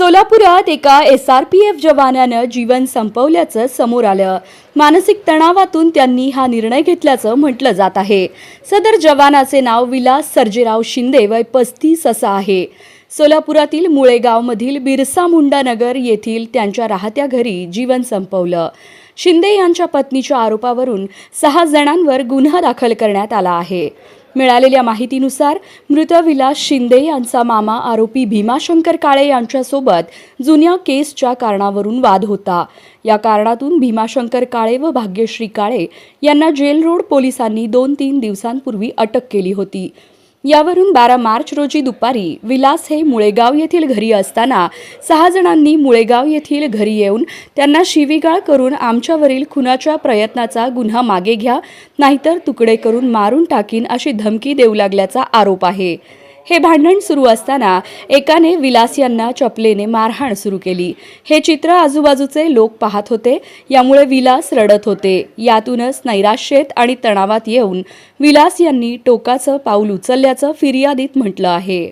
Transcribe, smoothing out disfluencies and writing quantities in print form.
सोलापुरात एका SRPF जवानानं जीवन संपवल्याचं समोर आलं। मानसिक तणावातून त्यांनी हा निर्णय घेतल्याचं म्हटलं जात आहे। सदर जवानाचे नाव विलास सर्जेराव शिंदे वय 35 असं आहे। सोलापुरातील मुळेगावमधील बिरसा मुंडा नगर येथील त्यांच्या राहत्या घरी जीवन संपवलं। शिंदे यांच्या पत्नीच्या आरोपावरून 6 जणांवर गुन्हा दाखल करण्यात आला आहे। मिळालेल्या माहितीनुसार मृत विलास शिंदे यांचा मामा आरोपी भीमाशंकर काळे यांच्यासोबत जुन्या केसच्या कारणावरून वाद होता। या कारणातून भीमाशंकर काळे व भाग्यश्री काळे यांना जेल रोड पोलिसांनी 2-3 दिवसांपूर्वी अटक केली होती। यावरून 12 मार्च रोजी दुपारी विलास हे मुळेगाव येथील घरी असताना 6 जणांनी मुळेगाव येथील घरी येऊन त्यांना शिवीगाळ करून आमच्यावरील खुनाच्या प्रयत्नाचा गुन्हा मागे घ्या, नाहीतर तुकडे करून मारून टाकीन अशी धमकी देऊ लागल्याचा आरोप आहे। हे भांडण सुरू असताना एकाने विलास यांना चपलेने मारहाण सुरू केली। हे चित्र आजूबाजूचे लोक पाहत होते, यामुळे विलास रडत होते। यातूनच नैराश्येत आणि तणावात येऊन विलास यांनी टोकाचं पाऊल उचलल्याचं फिर्यादीत म्हटलं आहे।